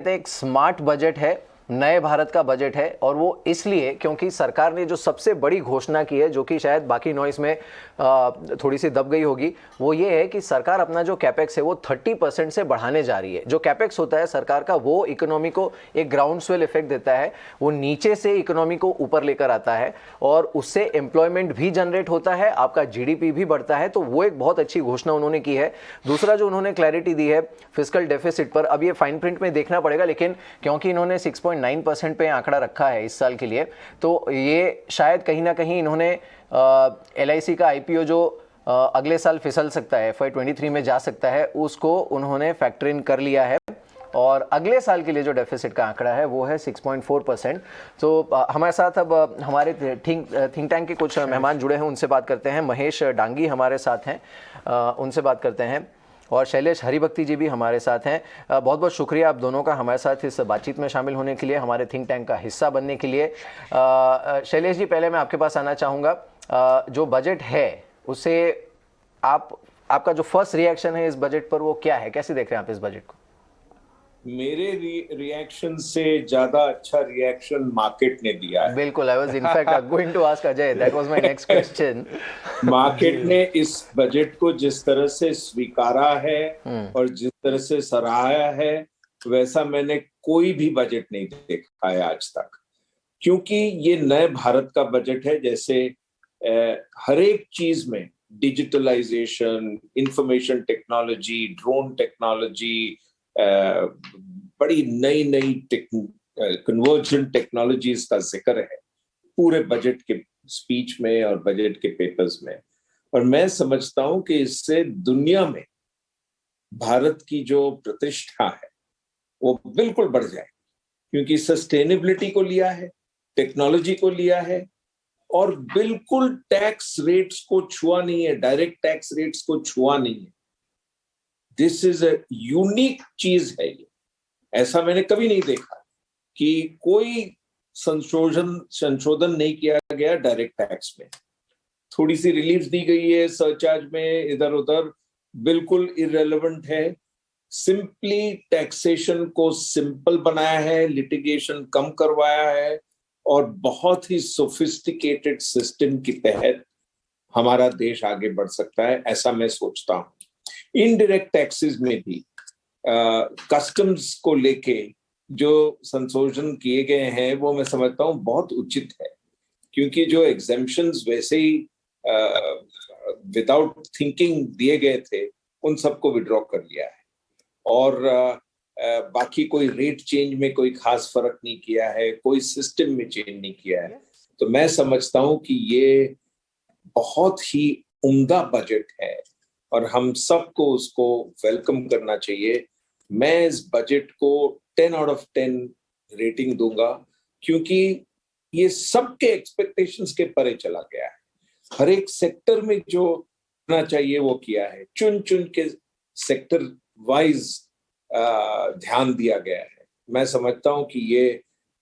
एक smart budget है, नए भारत का बजट है। और वो इसलिए क्योंकि सरकार ने जो सबसे बड़ी घोषणा की है, जो कि शायद बाकी नॉइस में थोड़ी सी दब गई होगी, वो ये है कि सरकार अपना जो कैपेक्स है वो 30% से बढ़ाने जा रही है। जो कैपेक्स होता है सरकार का, वो इकोनॉमी को एक ग्राउंड स्वेल इफेक्ट देता है, वो नीचे से इकोनॉमी को ऊपर लेकर आता है और उससे एम्प्लॉयमेंट भी जनरेट होता है, आपका जीडीपी भी बढ़ता है। तो वो एक बहुत अच्छी घोषणा उन्होंने की है। दूसरा जो उन्होंने क्लैरिटी दी है फिस्कल डेफिसिट पर, अब ये फाइन प्रिंट में देखना पड़ेगा, लेकिन क्योंकि इन्होंने 6.9% पे आंकड़ा रखा है इस साल के लिए, तो ये शायद कहीं ना कहीं इन्होंने LIC का IPO जो अगले साल फिसल सकता है, FY23 में जा सकता है, उसको उन्होंने फैक्टर इन कर लिया है। और अगले साल के लिए जो डेफिसिट का आंकड़ा है वो है 6.4%। तो हमारे साथ अब हमारे थिंक टैंक के कुछ मेहमान जुड़े हैं, उनसे बात करते हैं। महेश डांगी हमारे साथ हैं, उनसे बात करते हैं। और शैलेश हरिभक्ति जी भी हमारे साथ हैं। बहुत बहुत शुक्रिया आप दोनों का हमारे साथ इस बातचीत में शामिल होने के लिए, हमारे थिंक टैंक का हिस्सा बनने के लिए। शैलेश जी, पहले मैं आपके पास आना चाहूँगा। जो बजट है उससे आपका जो फर्स्ट रिएक्शन है इस बजट पर, वो क्या है? कैसे देख रहे हैं आप इस बजट को? मेरे रिएक्शन से ज्यादा अच्छा रिएक्शन मार्केट ने दिया है। बिल्कुल, I was in fact going to ask Ajay, that was my next question. Market ने इस बजट को जिस तरह से स्वीकारा है और जिस तरह से सराहा है, वैसा मैंने कोई भी बजट नहीं देखा है आज तक। क्योंकि ये नए भारत का बजट है। जैसे हर एक चीज में digitalisation, information technology, drone technology, बड़ी नई नई कन्वर्जेंट टेक्नोलॉजीज का जिक्र है पूरे बजट के स्पीच में और बजट के पेपर्स में। और मैं समझता हूं कि इससे दुनिया में भारत की जो प्रतिष्ठा है वो बिल्कुल बढ़ जाए, क्योंकि सस्टेनेबिलिटी को लिया है, टेक्नोलॉजी को लिया है और बिल्कुल टैक्स रेट्स को छुआ नहीं है, डायरेक्ट टैक्स रेट्स को छुआ नहीं है। दिस इज अ यूनिक चीज है ये। ऐसा मैंने कभी नहीं देखा कि कोई संशोधन नहीं किया गया डायरेक्ट टैक्स में। थोड़ी सी रिलीफ दी गई है सरचार्ज में, इधर उधर, बिल्कुल इररेलेवेंट है। सिंपली टैक्सेशन को सिंपल बनाया है, लिटिगेशन कम करवाया है और बहुत ही सोफिस्टिकेटेड सिस्टम के तहत हमारा देश आगे बढ़ सकता है, ऐसा मैं सोचता हूं। इनडायरेक्ट टैक्सेस में भी कस्टम्स को लेके जो संशोधन किए गए हैं वो मैं समझता हूं बहुत उचित है, क्योंकि जो एग्जेम्पशंस वैसे ही विदाउट थिंकिंग दिए गए थे उन सबको विड्रॉ कर लिया है। और बाकी कोई रेट चेंज में कोई खास फर्क नहीं किया है, कोई सिस्टम में चेंज नहीं किया है। तो मैं समझता हूं कि ये बहुत ही उम्दा बजट है और हम सबको उसको वेलकम करना चाहिए। मैं इस बजट को 10 आउट ऑफ 10 रेटिंग दूंगा, क्योंकि ये सबके एक्सपेक्टेशंस के परे चला गया है। हर एक सेक्टर में जो करना चाहिए वो किया है, चुन चुन के सेक्टर वाइज ध्यान दिया गया है। मैं समझता हूं कि ये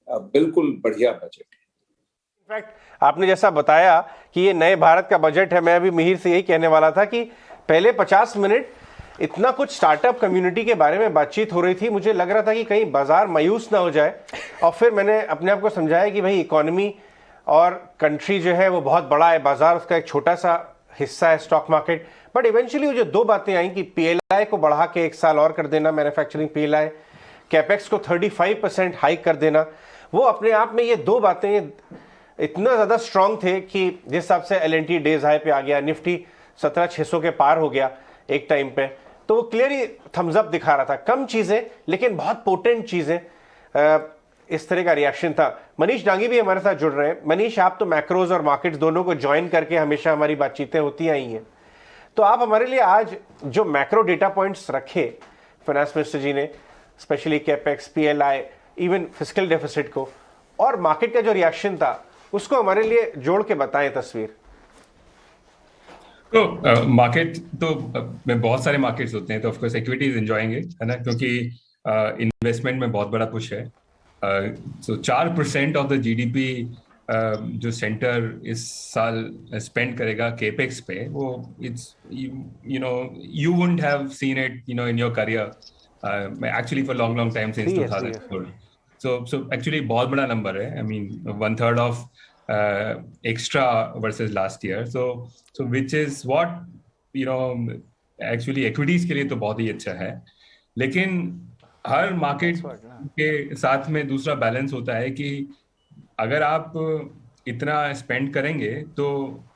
बिल्कुल बढ़िया बजट है। इनफैक्ट आपने जैसा बताया कि ये नए भारत का बजट है, मैं अभी मिहिर से यही कहने वाला था कि पहले 50 मिनट इतना कुछ स्टार्टअप कम्युनिटी के बारे में बातचीत हो रही थी, मुझे लग रहा था कि कहीं बाजार मायूस ना हो जाए। और फिर मैंने अपने आप को समझाया कि भाई इकोनॉमी और कंट्री जो है वो बहुत बड़ा है, बाजार उसका एक छोटा सा हिस्सा है, स्टॉक मार्केट। बट इवेंचुअली वो जो दो बातें आई कि PLI को बढ़ा के 1 साल और कर देना, मैन्युफैक्चरिंग PLI, कैपेक्स को 35% हाइक कर देना, वो अपने आप में ये दो बातें इतना ज़्यादा स्ट्रांग थे कि जिस हिसाब से LNT डेज हाई पे आ गया, निफ्टी 17,600 के पार हो गया एक टाइम पे, तो वो क्लियरली थम्स अप दिखा रहा था। कम चीज़ें लेकिन बहुत पोटेंट चीज़ें, इस तरह का रिएक्शन था। मनीष डांगी भी हमारे साथ जुड़ रहे हैं। मनीष, आप तो मैक्रोज और मार्केट्स दोनों को ज्वाइन करके हमेशा हमारी बातचीतें होती आई हैं, तो आप हमारे लिए आज जो मैक्रो डेटा पॉइंट्स रखे फाइनेंस मिनिस्टर जी ने, specially capex, PLI, even fiscal deficit को, और मार्केट का जो रिएक्शन था, उसको हमारे लिए जोड़ के बताएं तस्वीर। तो मार्केट तो में बहुत सारे मार्केट्स होते हैं, तो of course equities enjoying it, है ना, क्योंकि इन्वेस्टमेंट में बहुत बड़ा पुश है। सो 4% ऑफ द GDP जो सेंटर इस साल स्पेंड करेगा केपेक्स पे, वो it's you know you wouldn't have seen it in your career actually for long time since 2004. So actually बहुत बड़ा नंबर है. I mean 1/3 of extra versus last year. So which is what actually equities के लिए तो बहुत ही अच्छा है. लेकिन हर मार्केट के साथ में दूसरा बैलेंस होता है कि अगर आप इतना स्पेंड करेंगे तो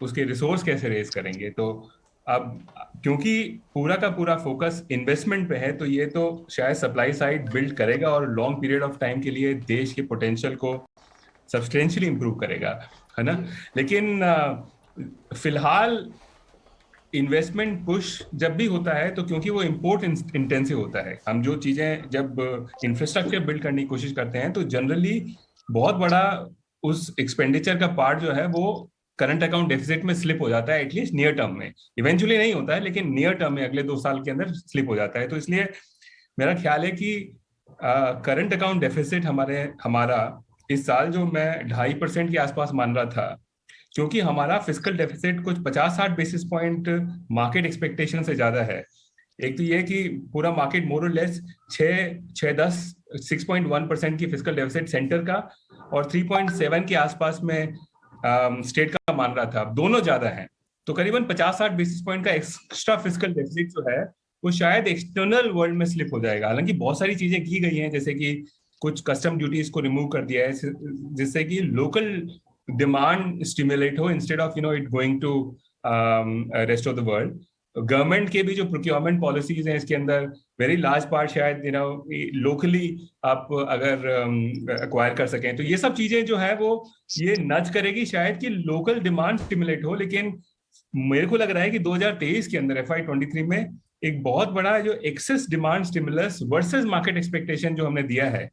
उसके रिसोर्स कैसे रेज करेंगे. तो अब क्योंकि पूरा का पूरा फोकस इन्वेस्टमेंट पे है, तो ये तो शायद सप्लाई साइड बिल्ड करेगा और लॉन्ग पीरियड ऑफ टाइम के लिए देश के पोटेंशियल को सब्सटेंशियली इंप्रूव करेगा, है ना. लेकिन फिलहाल इन्वेस्टमेंट पुश जब भी होता है तो क्योंकि वो इम्पोर्ट इंटेंसिव होता है, हम जो चीजें जब इंफ्रास्ट्रक्चर बिल्ड करने की कोशिश करते हैं तो जनरली बहुत बड़ा उस एक्सपेंडिचर का पार्ट जो है वो करंट अकाउंट डेफिसिट में स्लिप हो जाता है, एटलीस्ट नियर टर्म में. इवेंचुअली नहीं होता है, लेकिन नियर टर्म में अगले 2 साल के अंदर स्लिप हो जाता है. तो इसलिए मेरा ख्याल है कि करंट अकाउंट डेफिसिट हमारा इस साल जो मैं 2.5% के आसपास मान रहा था, क्योंकि हमारा फिस्कल डेफिसिट कुछ 50-60 बेसिस पॉइंट मार्केट एक्सपेक्टेशन से ज्यादा है. एक तो ये कि पूरा मार्केट मोर और लेस 6.1% की फिस्कल डेफिसिट सेंटर का और 3.7 के आसपास में स्टेट का मान रहा था. दोनों ज्यादा हैं, तो करीबन 50-60 बेसिस पॉइंट का एक्स्ट्रा फिस्कल डेफिसिट जो है वो शायद एक्सटर्नल वर्ल्ड में स्लिप हो जाएगा. हालांकि बहुत सारी चीजें की गई हैं, जैसे कि कुछ कस्टम ड्यूटीज को रिमूव कर दिया है जिससे कि लोकल डिमांड स्टिमुलेट हो instead of it going to rest of the world. Government के भी जो प्रोक्योरमेंट पॉलिसीज हैं इसके अंदर वेरी लार्ज पार्ट शायद लोकली आप अगर एक्वायर कर सकें, तो ये सब चीजें जो है वो ये नच करेगी शायद कि लोकल डिमांड स्टिमुलेट हो. लेकिन मेरे को लग रहा है कि 2023 के अंदर FY23 में एक बहुत बड़ा जो excess demand stimulus versus market expectation जो हमने दिया है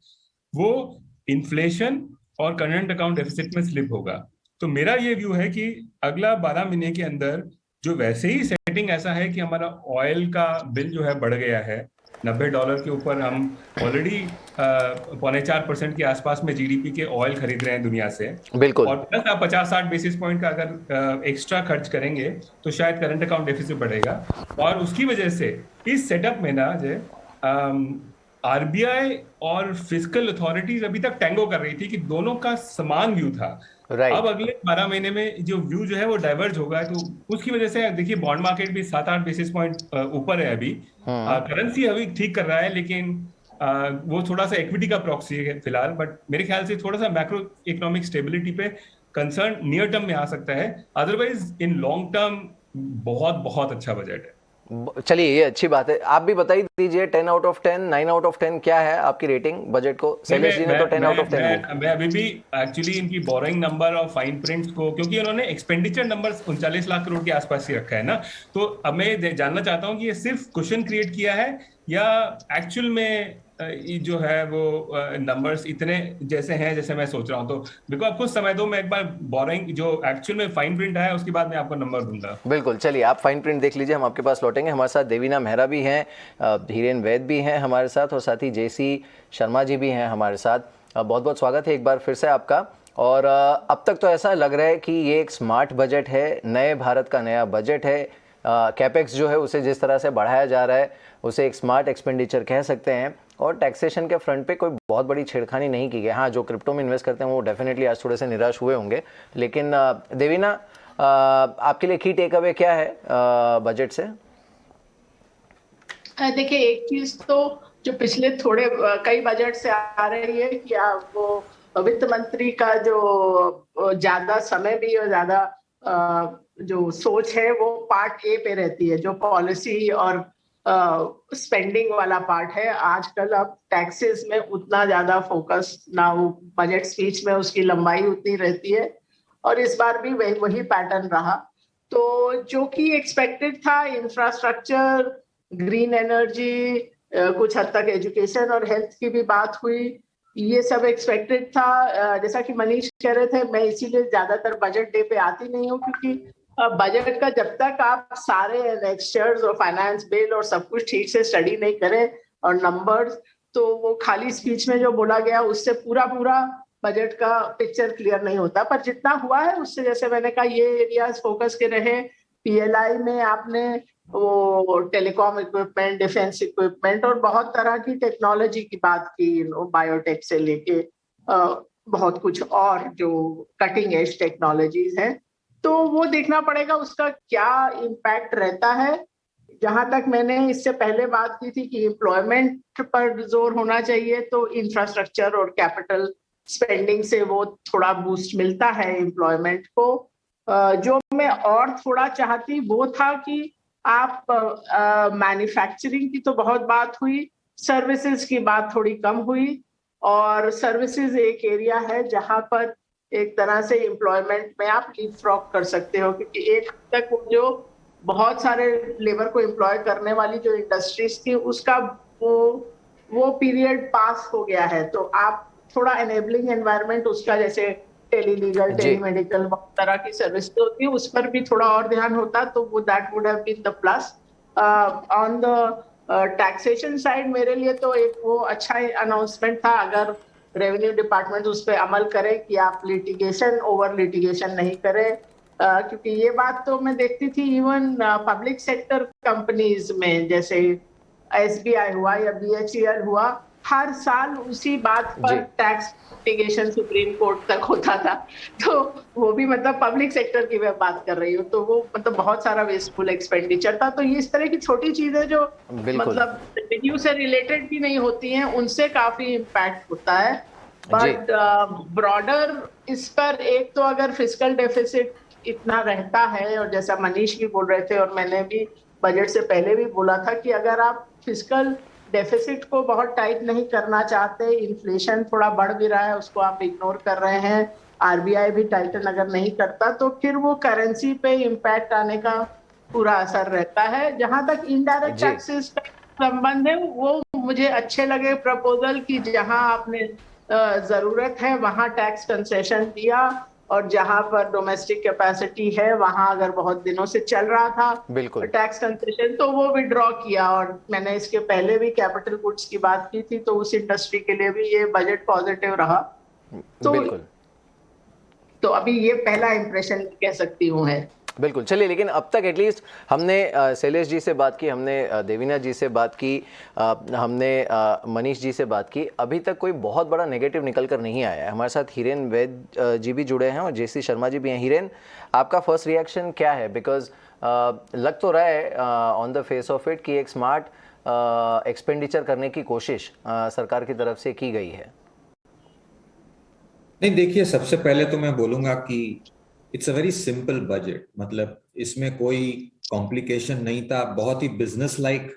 वो इन्फ्लेशन और करंट अकाउंट डेफिसिट में स्लिप होगा. तो मेरा ये व्यू है कि अगला 12 महीने के अंदर जो वैसे ही सेटिंग ऐसा है कि हमारा ऑयल का बिल जो है बढ़ गया है $90 के ऊपर. हम ऑलरेडी 4.25% के आसपास में जीडीपी के ऑयल खरीद रहे हैं दुनिया से. बिल्कुल. और प्लस आप 50-60 बेसिस पॉइंट का अगर एक्स्ट्रा खर्च करेंगे तो शायद करंट अकाउंट डेफिसिट बढ़ेगा. और उसकी वजह से इस सेटअप में ना आरबीआई और फिस्कल अथॉरिटीज अभी तक टैंगो कर रही थी कि दोनों का समान व्यू था. अब अगले 12 महीने में जो व्यू जो है वो डाइवर्ज होगा, तो उसकी वजह से देखिए बॉन्ड मार्केट भी 7-8 बेसिस पॉइंट ऊपर है अभी. करेंसी अभी ठीक कर रहा है, लेकिन वो थोड़ा सा इक्विटी का प्रॉक्सी है फिलहाल. बट मेरे ख्याल से थोड़ा सा मैक्रो इकोनॉमिक स्टेबिलिटी पे कंसर्न नियर टर्म में आ सकता है. अदरवाइज इन लॉन्ग टर्म बहुत बहुत अच्छा बजट है. चलिए, ये अच्छी बात है. आप भी बताइए दीजिए 10 आउट ऑफ 10, 9 आउट ऑफ 10 क्या है आपकी रेटिंग बजट को? शैलेश जी ने तो 10 आउट ऑफ 10 मैं अभी भी एक्चुअली इनकी बोरोइंग नंबर और फाइन प्रिंट्स को, क्योंकि उन्होंने एक्सपेंडिचर नंबर 39 लाख करोड़ के आसपास ही रखा है ना, तो अब मैं जानना चाहता हूँ कि ये सिर्फ क्वेश्चन क्रिएट किया है या एक्चुअल में जो है वो नंबर्स इतने जैसे हैं जैसे मैं सोच रहा हूँ. तो बिल्कुल आप कुछ समय दो, मैं एक बार बोरिंग जो एक्चुअल में फाइन प्रिंट है उसके बाद मैं आपको नंबर दूंगा. बिल्कुल, चलिए आप फाइन प्रिंट देख लीजिए, हम आपके पास लौटेंगे. हमारे साथ देवीना मेहरा भी हैं, धीरेन वैद भी हैं हमारे साथ, और साथ ही जेसी शर्मा जी भी हैं हमारे साथ. बहुत बहुत स्वागत है एक बार फिर से आपका. और अब तक तो ऐसा लग रहा है कि ये एक स्मार्ट बजट है, नए भारत का नया बजट है. कैपेक्स जो है उसे जिस तरह से बढ़ाया जा रहा है उसे एक स्मार्ट एक्सपेंडिचर कह सकते हैं. और टैक्सेशन के फ्रंट पे कोई बहुत बड़ी छेड़खानी नहीं की गई. हाँ, जो क्रिप्टो में इन्वेस्ट करते हैं वो डेफिनेटली आज थोड़े से निराश हुए होंगे. लेकिन देवीना, आपके लिए की टेक अवे क्या है बजट से? देखिए, एक चीज तो जो पिछले कई बजट से आ रही है कि वो वित्त मंत्री का जो ज्यादा समय भी और ज्यादा जो सोच है वो पार्ट ए पे रहती है, जो पॉलिसी और स्पेंडिंग वाला पार्ट है. आजकल अब टैक्सेस में उतना ज्यादा फोकस ना, वो बजट स्पीच में उसकी लंबाई उतनी रहती है, और इस बार भी वही पैटर्न रहा. तो जो कि एक्सपेक्टेड था, इंफ्रास्ट्रक्चर, ग्रीन एनर्जी, कुछ हद तक एजुकेशन और हेल्थ की भी बात हुई, ये सब एक्सपेक्टेड था. जैसा कि मनीष कह रहे थे, मैं इसीलिए ज्यादातर बजट डे पे आती नहीं हूँ, क्योंकि बजट का जब तक आप सारे एनेक्स्चर्स और फाइनेंस बिल और सब कुछ ठीक से स्टडी नहीं करें और नंबर्स, तो वो खाली स्पीच में जो बोला गया उससे पूरा बजट का पिक्चर क्लियर नहीं होता. पर जितना हुआ है उससे, जैसे मैंने कहा, ये एरियाज फोकस के रहे. PLI में आपने वो टेलीकॉम इक्विपमेंट, डिफेंस इक्विपमेंट और बहुत तरह की टेक्नोलॉजी की बात की, बायोटेक से लेके बहुत कुछ और जो कटिंग एज टेक्नोलॉजीज हैं, तो वो देखना पड़ेगा उसका क्या इम्पैक्ट रहता है। जहां तक मैंने इससे पहले बात की थी कि एम्प्लॉयमेंट पर जोर होना चाहिए, तो इंफ्रास्ट्रक्चर और कैपिटल स्पेंडिंग से वो थोड़ा बूस्ट मिलता है एम्प्लॉयमेंट को। जो मैं और थोड़ा चाहती वो था कि आप मैन्युफैक्चरिंग की तो बहुत बात हुई, सर्विसेज की बात थोड़ी कम हुई, और सर्विसेज एक एरिया है जहां पर एक तरह से एम्प्लॉयमेंट में आप लीपफ्रॉग कर सकते हो, क्योंकि एक तक वो जो बहुत सारे लेबर को एम्प्लॉय करने वाली जो इंडस्ट्रीज थी उसका वो पीरियड पास हो गया है। तो आप थोड़ा एनेबलिंग एनवायरनमेंट उसका, जैसे टेली लीगल, टेली मेडिकल, बहुत तरह की सर्विस होती है, उस पर भी थोड़ा और ध्यान होता तो वो that would have been the plus. On the taxation side मेरे लिए तो एक वो अच्छा अनाउंसमेंट था, अगर रेवेन्यू डिपार्टमेंट उस पर अमल करे कि आप लिटिगेशन ओवर लिटिगेशन नहीं करें, क्योंकि ये बात तो मैं देखती थी इवन पब्लिक सेक्टर कंपनीज में, जैसे SBI हुआ या BHEL हुआ, हर साल उसी बात पर टैक्स लिटिगेशन सुप्रीम कोर्ट तक होता था। तो वो भी मतलब पब्लिक सेक्टर की मैं बात कर रही हूँ, तो वो मतलब बहुत सारा वेस्टफुल एक्सपेंडिचर था। तो ये इस तरह की छोटी चीजें जो मतलब रेवेन्यू से रिलेटेड भी नहीं होती हैं, उनसे काफी इम्पैक्ट होता है। बट ब्रॉडर इस पर एक तो अगर फिस्कल डेफिसिट इतना रहता है, और जैसा मनीष भी बोल रहे थे और मैंने भी बजट से पहले भी बोला था कि अगर आप फिस्कल डेफिसिट को बहुत टाइट नहीं करना चाहते, इन्फ्लेशन थोड़ा बढ़ भी रहा है उसको आप इग्नोर कर रहे हैं, RBI भी टाइटन अगर नहीं करता, तो फिर वो करेंसी पे इम्पैक्ट आने का पूरा असर रहता है। जहां तक इनडायरेक्ट टैक्सेस का संबंध है, वो मुझे अच्छे लगे प्रपोजल कि जहां आपने जरूरत है वहां टैक्स कंसेशन दिया, और जहां पर डोमेस्टिक कैपेसिटी है वहां अगर बहुत दिनों से चल रहा था टैक्स कंसेशन तो वो विड्रॉ किया। और मैंने इसके पहले भी कैपिटल गुड्स की बात की थी, तो उस इंडस्ट्री के लिए भी ये बजट पॉजिटिव रहा। तो अभी ये पहला इंप्रेशन कह सकती हूँ है। बिल्कुल, चलिए, लेकिन अब तक एटलीस्ट हमने शैलेश जी से बात की, हमने देवीना जी से बात की, हमने मनीष जी से बात की, अभी तक कोई बहुत बड़ा नेगेटिव निकल कर नहीं आया है। हमारे साथ हिरेन वैद जी भी जुड़े हैं और JC शर्मा जी भी हैं। हिरेन, आपका फर्स्ट रिएक्शन क्या है? बिकॉज लग तो रहा है on the face of it कि एक स्मार्ट एक्सपेंडिचर करने की कोशिश सरकार की तरफ से की गई है। नहीं, देखिए, सबसे पहले तो मैं बोलूंगा कि it's a very simple budget, मतलब इसमें कोई कॉम्प्लिकेशन नहीं था, बहुत ही बिजनेस लाइक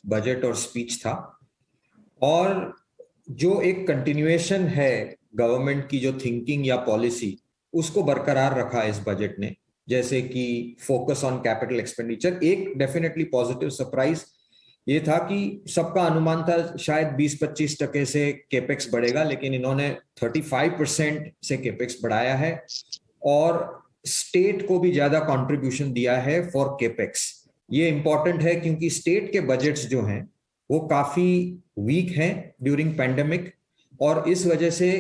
बजट और स्पीच था, और जो एक कंटिन्यूएशन है गवर्नमेंट की जो थिंकिंग या पॉलिसी उसको बरकरार रखा इस बजट ने, जैसे कि फोकस ऑन कैपिटल एक्सपेंडिचर। एक डेफिनेटली पॉजिटिव सरप्राइज ये था कि सबका अनुमान था शायद 20-25% से केपेक्स बढ़ेगा, लेकिन इन्होंने 35% से केपेक्स बढ़ाया है और स्टेट को भी ज्यादा कंट्रीब्यूशन दिया है फॉर केपेक्स। ये इंपॉर्टेंट है क्योंकि स्टेट के बजट्स जो हैं वो काफी वीक हैं ड्यूरिंग पैंडेमिक, और इस वजह से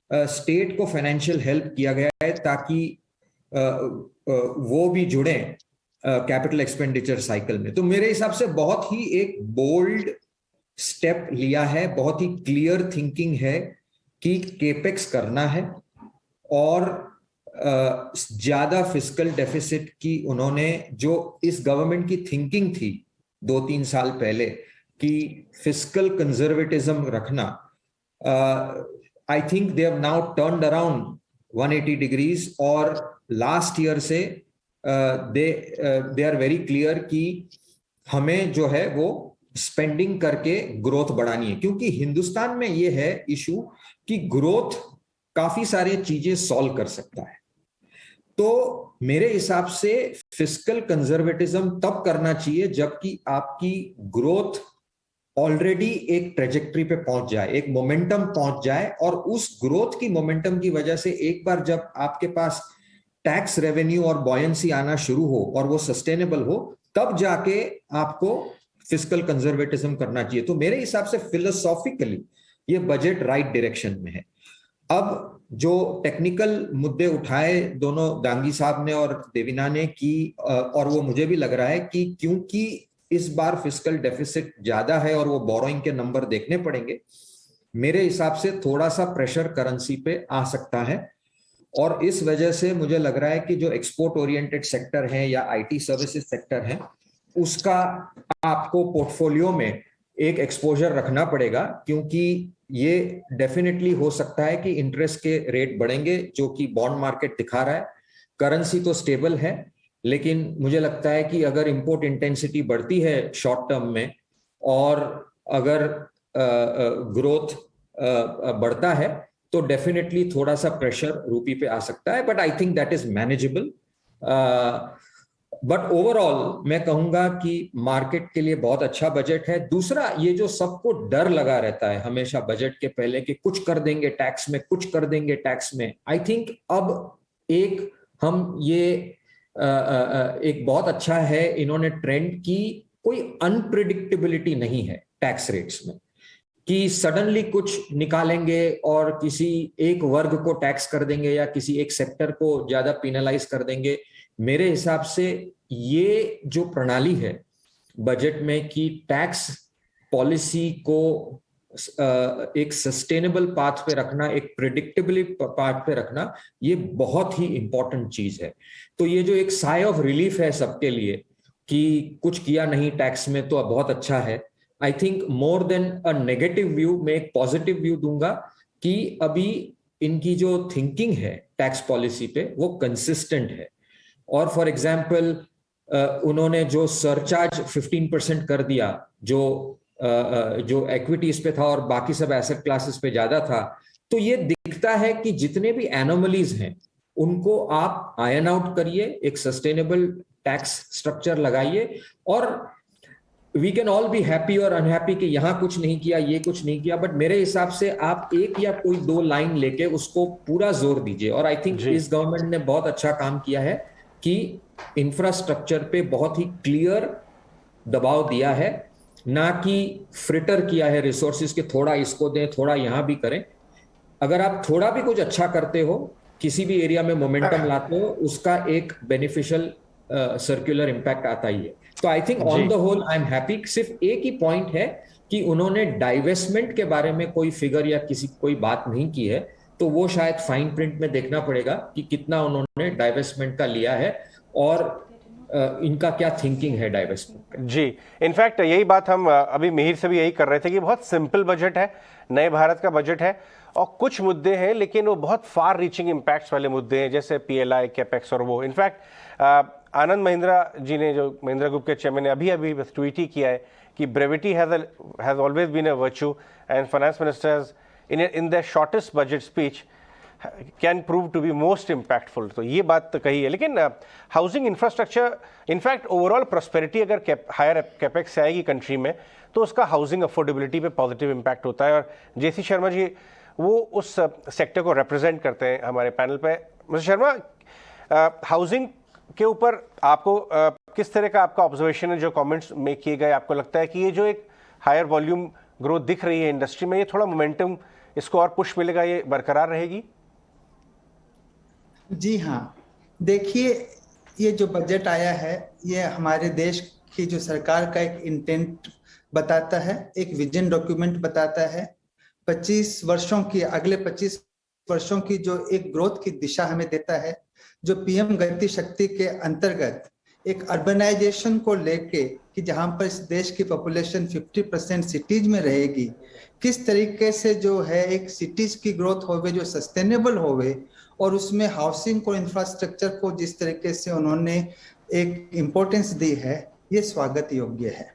स्टेट को फाइनेंशियल हेल्प किया गया है ताकि वो भी जुड़े कैपिटल एक्सपेंडिचर साइकिल में। तो मेरे हिसाब से बहुत ही एक बोल्ड स्टेप लिया है, बहुत ही क्लियर थिंकिंग है कि केपेक्स करना है, और ज्यादा फिस्कल डेफिसिट की उन्होंने, जो इस गवर्नमेंट की थिंकिंग थी 2-3 साल पहले कि फिस्कल कंजर्वेटिज्म रखना, I think they have now turned around 180 degrees, और लास्ट ईयर से दे आर वेरी क्लियर कि हमें जो है वो स्पेंडिंग करके ग्रोथ बढ़ानी है, क्योंकि हिंदुस्तान में ये है इशू कि ग्रोथ काफी सारी चीजें सॉल्व कर सकता है। तो मेरे हिसाब से फिस्कल कंजर्वेटिज्म तब करना चाहिए जबकि आपकी ग्रोथ ऑलरेडी एक ट्रेजेक्टरी पे पहुंच जाए, एक मोमेंटम पहुंच जाए, और उस ग्रोथ की मोमेंटम की वजह से एक बार जब आपके पास टैक्स रेवेन्यू और बॉयंसी आना शुरू हो और वो सस्टेनेबल हो, तब जाके आपको फिस्कल कंजर्वेटिज्म करना चाहिए। तो मेरे हिसाब से फिलोसॉफिकली ये बजट राइट डायरेक्शन में है। अब जो टेक्निकल मुद्दे उठाए दोनों गांगी साहब ने और देवीना ने की, और वो मुझे भी लग रहा है कि क्योंकि इस बार फिस्कल डेफिसिट ज्यादा है और वो बोरोइंग के नंबर देखने पड़ेंगे, मेरे हिसाब से थोड़ा सा प्रेशर करेंसी पे आ सकता है। और इस वजह से मुझे लग रहा है कि जो एक्सपोर्ट ओरिएंटेड सेक्टर है या आईटी सर्विसेज सेक्टर है, उसका आपको पोर्टफोलियो में एक एक्सपोजर रखना पड़ेगा, क्योंकि ये डेफिनेटली हो सकता है कि इंटरेस्ट के रेट बढ़ेंगे, जो कि बॉन्ड मार्केट दिखा रहा है। करेंसी तो स्टेबल है, लेकिन मुझे लगता है कि अगर इंपोर्ट इंटेंसिटी बढ़ती है शॉर्ट टर्म में और अगर ग्रोथ बढ़ता है तो डेफिनेटली थोड़ा सा प्रेशर रूपी पे आ सकता है, but I think that is manageable. But overall मैं कहूंगा कि मार्केट के लिए बहुत अच्छा बजट है। दूसरा, ये जो सबको डर लगा रहता है हमेशा बजट के पहले कि कुछ कर देंगे टैक्स में, कुछ कर देंगे टैक्स में, आई थिंक अब एक हम ये एक बहुत अच्छा है इन्होंने ट्रेंड की, कोई अनप्रिडिक्टेबिलिटी नहीं है टैक्स रेट्स में कि सडनली कुछ निकालेंगे और किसी एक वर्ग को टैक्स कर देंगे या किसी एक सेक्टर को ज्यादा पिनलाइज कर देंगे। मेरे हिसाब से ये जो प्रणाली है बजट में कि टैक्स पॉलिसी को एक सस्टेनेबल पाथ पे रखना, एक प्रिडिक्टेबल पाथ पे रखना, ये बहुत ही इंपॉर्टेंट चीज है। तो ये जो एक साई ऑफ रिलीफ है सबके लिए कि कुछ किया नहीं टैक्स में, तो बहुत अच्छा है। I think more than a negative view, मैं एक पॉजिटिव व्यू दूंगा कि अभी इनकी जो थिंकिंग है टैक्स पॉलिसी पे वो कंसिस्टेंट है। और फॉर एग्जाम्पल उन्होंने जो सरचार्ज 15% कर दिया, जो एक्विटीज पे था और बाकी सब एसेट क्लासेस पे ज्यादा था, तो ये दिखता है कि जितने भी एनोमलीज हैं उनको आप आयन आउट करिए, एक सस्टेनेबल टैक्स स्ट्रक्चर लगाइए, और we can all be happy और अनहैप्पी कि यहां कुछ नहीं किया, ये कुछ नहीं किया, बट मेरे हिसाब से आप एक या कोई दो लाइन लेके उसको पूरा जोर दीजिए। और आई थिंक इस गवर्नमेंट ने बहुत अच्छा काम किया है कि इंफ्रास्ट्रक्चर पे बहुत ही क्लियर दबाव दिया है, ना कि फ्रिटर किया है रिसोर्सेज के थोड़ा इसको दें थोड़ा यहां भी करें। अगर आप थोड़ा भी कुछ अच्छा करते हो, किसी भी एरिया में मोमेंटम लाते हो, उसका एक बेनिफिशियल सर्कुलर इंपैक्ट आता ही है। तो I think on the whole I am happy. सिर्फ एक ही पॉइंट है कि उन्होंने डाइवेस्टमेंट के बारे में कोई फिगर या कोई बात नहीं की है, तो वो शायद फाइन प्रिंट में देखना पड़ेगा कि कितना उन्होंने डाइवेस्टमेंट का लिया है और इनका क्या थिंकिंग है डाइवेस्टमेंट। जी, इनफैक्ट यही बात हम अभी मिहिर से भी यही कर रहे थे कि बहुत सिंपल बजट है, नए भारत का बजट है, और कुछ मुद्दे हैं लेकिन वो बहुत फार रीचिंग इम्पैक्ट्स वाले मुद्दे हैं, जैसे पीएलआई, कैपेक्स और वो। इनफैक्ट आनंद महिंद्रा जी ने, जो महिंद्रा ग्रुप के चेयरमैन ने, अभी बस ट्वीट ही किया है कि brevity has always been a virtue and finance ministers in the shortest budget speech can prove to be most impactful. तो ये बात तो कही है। लेकिन housing infrastructure, in fact overall prosperity अगर हायर कैपेक्स आएगी कंट्री में तो उसका हाउसिंग अफोर्डेबिलिटी पे पॉजिटिव इम्पैक्ट होता है। और जेसी शर्मा जी वो उस सेक्टर को रिप्रेजेंट करते हैं हमारे पैनल पे। मिस्टर शर्मा, हाउसिंग के ऊपर आपको किस तरह का आपका ऑब्जर्वेशन है? जो कमेंट्स मेक किए गए, आपको लगता है कि ये जो एक हायर वॉल्यूम ग्रोथ दिख रही है इंडस्ट्री में, ये थोड़ा मोमेंटम इसको और पुश मिलेगा, ये बरकरार रहेगी? जी हाँ, देखिए ये जो बजट आया है ये हमारे देश की जो सरकार का एक इंटेंट बताता है, एक विजन डॉक्यूमेंट बताता है। 25 वर्षों की, अगले 25 वर्षों की जो एक ग्रोथ की दिशा हमें देता है, जो पीएम गति शक्ति के अंतर्गत एक अर्बनाइजेशन को लेके कि जहां पर इस देश की पॉपुलेशन 50% सिटीज में रहेगी, किस तरीके से जो है एक सिटीज की ग्रोथ होवे जो सस्टेनेबल होवे, और उसमें हाउसिंग को, इंफ्रास्ट्रक्चर को जिस तरीके से उन्होंने एक इम्पोर्टेंस दी है, ये स्वागत योग्य है।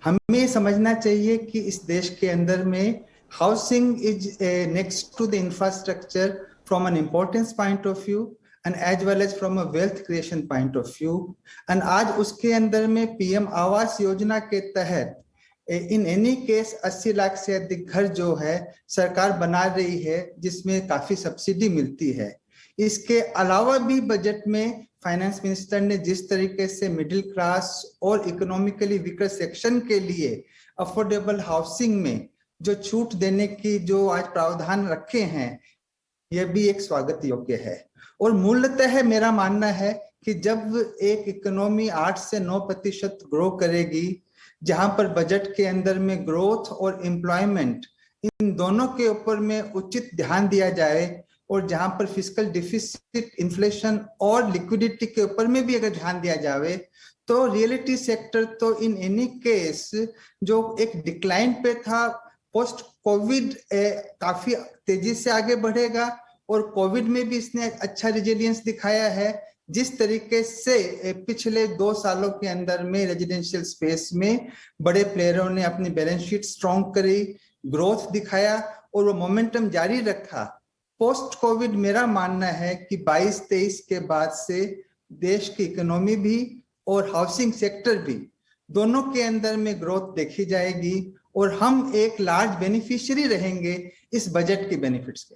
हमें समझना चाहिए कि इस देश के अंदर में housing is next to the infrastructure from an importance point of view and as well as from a wealth creation point of view। and आज उसके अंदर में पीएम आवास योजना के तहत इन एनी केस 80 लाख से अधिक घर जो है सरकार बना रही है, जिसमें काफी सब्सिडी मिलती है। इसके अलावा भी बजट में फाइनेंस मिनिस्टर ने जिस तरीके से मिडिल क्लास और इकोनॉमिकली वीकर सेक्शन के लिए अफोर्डेबल हाउसिंग में जो छूट देने की जो आज प्रावधान रखे हैं, यह भी एक स्वागत योग्य है। और मूलतः मेरा मानना है कि जब एक इकोनॉमी 8 से 9% ग्रो करेगी, जहां पर बजट के अंदर में ग्रोथ और एम्प्लॉयमेंट इन दोनों के ऊपर में उचित ध्यान दिया जाए, और जहां पर फिस्कल डिफिसिट, इन्फ्लेशन और लिक्विडिटी के ऊपर में भी अगर ध्यान दिया जाए, तो रियलिटी सेक्टर तो इन एनी केस जो एक डिक्लाइन पे था पोस्ट कोविड काफी तेजी से आगे बढ़ेगा, और कोविड में भी इसने अच्छा रिजिलियंस दिखाया है। जिस तरीके से पिछले 2 सालों के अंदर में रेजिडेंशियल स्पेस में बड़े प्लेयरों ने अपनी बैलेंस शीट स्ट्रॉन्ग करी, ग्रोथ दिखाया और वो मोमेंटम जारी रखा, पोस्ट कोविड मेरा मानना है कि 22-23 के बाद से देश की इकोनॉमी भी और हाउसिंग सेक्टर भी दोनों के अंदर में ग्रोथ देखी जाएगी, और हम एक लार्ज बेनिफिशियरी रहेंगे इस बजट के बेनिफिट्स के।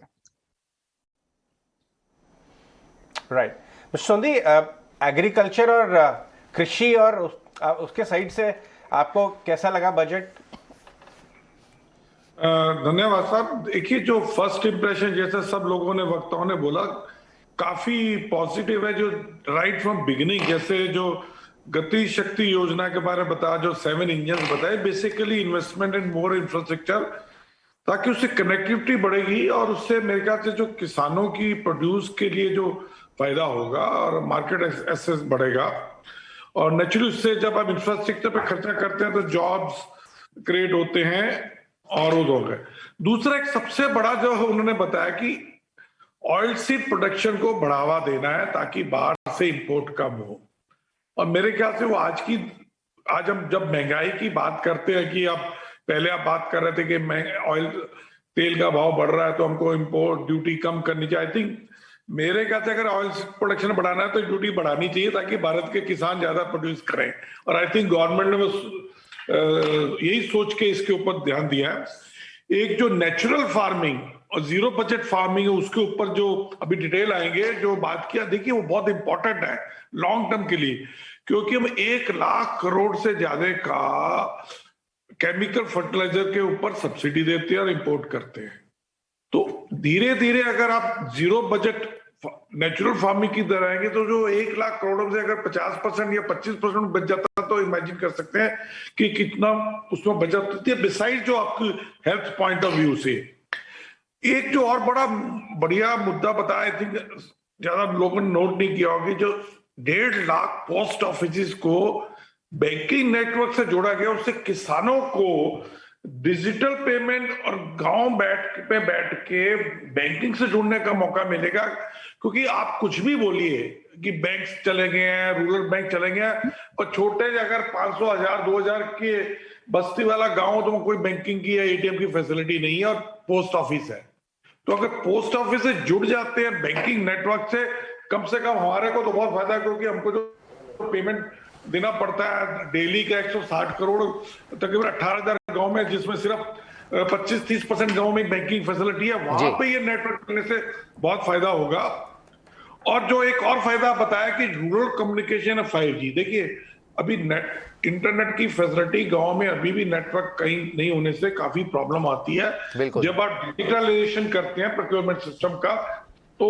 राइट सोंदी, एग्रीकल्चर और कृषि और उसके साइड से आपको कैसा लगा बजट? धन्यवाद साहब। देखिए, जो फर्स्ट इंप्रेशन जैसे सब लोगों ने, वक्ताओं ने बोला, काफी पॉजिटिव है। जो राइट फ्रॉम बिगिनिंग, जैसे जो गति शक्ति योजना के बारे में बताया, जो 7 इंजन बताए, बेसिकली इन्वेस्टमेंट इन मोर इंफ्रास्ट्रक्चर, ताकि उससे कनेक्टिविटी बढ़ेगी और उससे मेरे ख्याल से जो किसानों की प्रोड्यूस के लिए जो फायदा होगा और मार्केट एक्सेस बढ़ेगा। और नेचुरली उससे जब आप इंफ्रास्ट्रक्चर पे खर्चा करते हैं तो जॉब्स क्रिएट होते हैं और वो हो गए। दूसरा एक सबसे बड़ा जो उन्होंने बताया कि ऑयल सीड प्रोडक्शन को बढ़ावा देना है ताकि बाहर से इंपोर्ट कम हो। और मेरे ख्याल से वो आज हम जब महंगाई की बात करते हैं कि आप पहले आप बात कर रहे थे कि ऑयल तेल का भाव बढ़ रहा है तो हमको इंपोर्ट ड्यूटी कम करनी चाहिए। आई थिंक मेरे ख्याल से अगर ऑयल प्रोडक्शन बढ़ाना है तो ड्यूटी बढ़ानी चाहिए ताकि भारत के किसान ज्यादा प्रोड्यूस करें। और आई थिंक गवर्नमेंट ने यही सोच के इसके ऊपर ध्यान दिया है। एक जो नेचुरल फार्मिंग और जीरो बजट फार्मिंग है उसके ऊपर जो अभी डिटेल आएंगे, जो बात किया, देखिए वो बहुत इंपॉर्टेंट है लॉन्ग टर्म के लिए, क्योंकि हम 1 लाख करोड़ से ज्यादा का केमिकल फर्टिलाइजर के ऊपर सब्सिडी देते हैं और इंपोर्ट करते हैं। तो धीरे धीरे अगर आप जीरो बजट नेचुरल फार्मिंग की तरह आएंगे तो जो 1 लाख करोड़ से अगर 50% या 25% बच जाता तो इमेजिन कर सकते हैं कि कितना उसमें बचत होती है, बिसाइड जो आपकी हेल्थ पॉइंट ऑफ व्यू से। एक जो और बड़ा बढ़िया मुद्दा बताया, आई थिंक ज्यादा लोगों ने नोट नहीं किया होगा, जो 1.5 लाख पोस्ट ऑफिस को बैंकिंग नेटवर्क से जोड़ा गया, उससे किसानों को डिजिटल पेमेंट और गांव बैठ के बैंकिंग से जुड़ने का मौका मिलेगा। क्योंकि आप कुछ भी बोलिए कि बैंक चले गए हैं, रूरल बैंक चले गए हैं, और छोटे अगर 500, 1000, 2000 के बस्ती वाला गांव तो कोई बैंकिंग की या एटीएम की फैसिलिटी नहीं है और पोस्ट ऑफिस है। तो अगर पोस्ट ऑफिस से जुड़ जाते हैं बैंकिंग नेटवर्क से, कम हमारे को तो बहुत फायदा है, क्योंकि हमको जो पेमेंट देना पड़ता है डेली का 160 करोड़ तकरीबन 18,000 गांव में, जिसमें सिर्फ 25-30% गांव में बैंकिंग फैसिलिटी है, वहां पे ये नेटवर्क करने से बहुत फायदा होगा। और जो एक और फायदा बताया कि रूरल कम्युनिकेशन है 5G। देखिए अभी इंटरनेट की फैसिलिटी गांव में अभी भी नेटवर्क कहीं नहीं होने से काफी प्रॉब्लम आती है। जब आप डिजिटलाइजेशन करते हैं प्रोक्योरमेंट सिस्टम का तो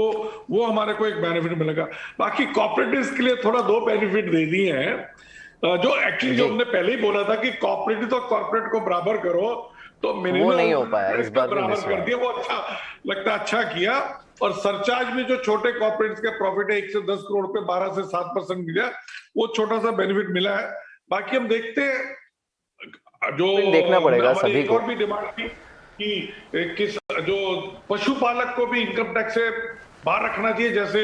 वो हमारे को एक बेनिफिट मिलेगा। बाकी कॉर्पोरेटिव्स के लिए थोड़ा 2 बेनिफिट दे दिए हैं, जो एक्चुअली जो हमने पहले ही बोला था कि कॉर्पोरेटिव तो कॉर्पोरेट को बराबर करो, तो वो नहीं हो पाया, इस बार बराबर कर दिया, वो अच्छा लगता, अच्छा किया। और सरचार्ज में जो छोटे कॉर्पोरेट्स के प्रॉफिट है 1 से 10 करोड़ पे 12 से 7% मिला, वो छोटा सा बेनिफिट मिला है। बाकी हम देखते हैं, जो देखना पड़ेगा सभी को। और भी डिमांड थी कि जो पशुपालक को भी इनकम टैक्स से बाहर रखना चाहिए, जैसे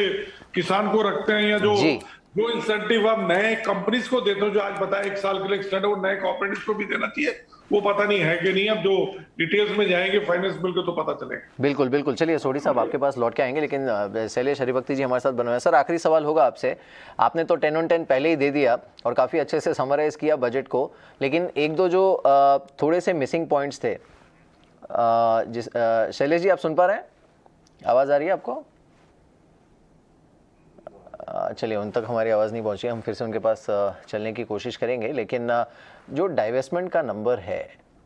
किसान को रखते हैं, या जो इंसेंटिव आप नए कंपनीज को देते हो, जो आज बताया 1 साल के लिए एक्सटेंड, वो नए कॉर्पोरेट्स को भी देना चाहिए। वो पता नहीं है कि नहीं, अब जो डिटेल्स में जाएंगे फाइनेंस बिल को तो पता चलेगा। बिल्कुल बिल्कुल। चलिए सोडी साहब आपके पास लौट के आएंगे, लेकिन शैलेश हरिभक्ति जी हमारे साथ बने हुए हैं। सर आखिरी सवाल होगा आपसे। आपने तो 10 on 10 पहले ही दे दिया और काफ़ी अच्छे से समराइज किया बजट को, लेकिन 1-2 जो थोड़े से मिसिंग पॉइंट्स थे, शैलेश जी आप सुन पा रहे हैं? आवाज़ आ रही है आपको? चलिए उन तक हमारी आवाज़ नहीं पहुंची, हम फिर से उनके पास चलने की कोशिश करेंगे। लेकिन जो डाइवेस्टमेंट का नंबर है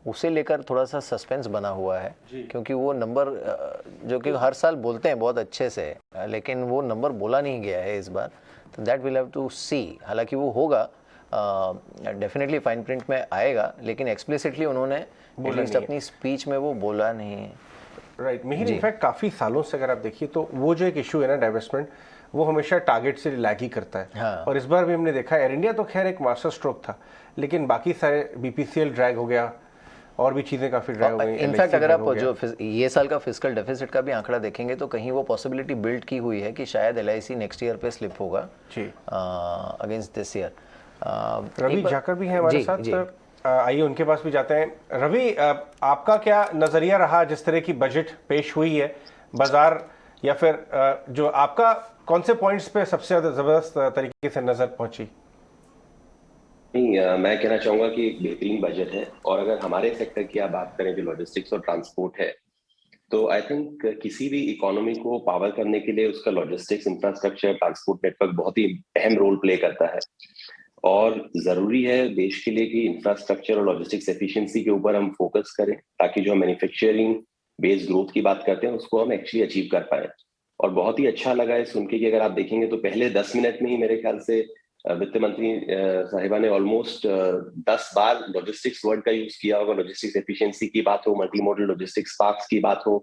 उसे लेकर थोड़ा सा सस्पेंस बना हुआ है, क्योंकि वो नंबर जो कि हर साल बोलते हैं बहुत अच्छे से, लेकिन वो नंबर बोला नहीं गया है इस बार, तो दैट विल हैव टू सी। हालांकि वो होगा, डेफिनेटली फाइन प्रिंट में आएगा, लेकिन एक्सप्लिसिटली उन्होंने एटलीस्ट अपनी स्पीच में वो बोला नहीं है। राइट मिहिर, इनफैक्ट काफ़ी सालों से अगर आप देखिए तो वो जो एक इशू है ना डाइवर्समेंट, वो हमेशा टारगेट से लैग ही करता है। हाँ। और इस बार भी हमने देखा एयर इंडिया तो खैर एक मास्टर स्ट्रोक था, लेकिन बाकी सारे बीपीसीएल ड्रैग हो गया और भी चीज़ें काफ़ी ड्रैग हो गई। इनफैक्ट अगर आप जो ये साल का फिस्कल डेफिसिट का भी आंकड़ा देखेंगे तो कहीं वो पॉसिबिलिटी बिल्ड की हुई है कि शायद LIC next year pay slip होगा अगेंस्ट दिस ईयर। रवि जाकर भी है हमारे साथ, आइए उनके पास भी जाते हैं। रवि, आपका क्या नज़रिया रहा जिस तरह की बजट पेश हुई है बाजार, या फिर जो आपका कौन से पॉइंट्स पे सबसे ज़्यादा ज़बरदस्त तरीके से नज़र पहुंची? नहीं, मैं कहना चाहूंगा कि एक बेहतरीन बजट है, और अगर हमारे सेक्टर की आप बात करें जो लॉजिस्टिक्स और ट्रांसपोर्ट है, तो आई थिंक किसी भी इकोनॉमी को पावर करने के लिए उसका लॉजिस्टिक्स इंफ्रास्ट्रक्चर, ट्रांसपोर्ट नेटवर्क बहुत ही अहम रोल प्ले करता है। और जरूरी है देश के लिए कि इंफ्रास्ट्रक्चर और लॉजिस्टिक्स एफिशिएंसी के ऊपर हम फोकस करें, ताकि जो मैन्युफैक्चरिंग बेस्ड ग्रोथ की बात करते हैं उसको हम एक्चुअली अचीव कर पाए। और बहुत ही अच्छा लगा है सुन के कि अगर आप देखेंगे तो पहले 10 मिनट में ही मेरे ख्याल से वित्त मंत्री साहिबा ने ऑलमोस्ट 10 बार लॉजिस्टिक्स वर्ड का यूज किया होगा। लॉजिस्टिक्स एफिशिएंसी की बात हो, मल्टी मॉडल लॉजिस्टिक्स पार्क्स की बात हो,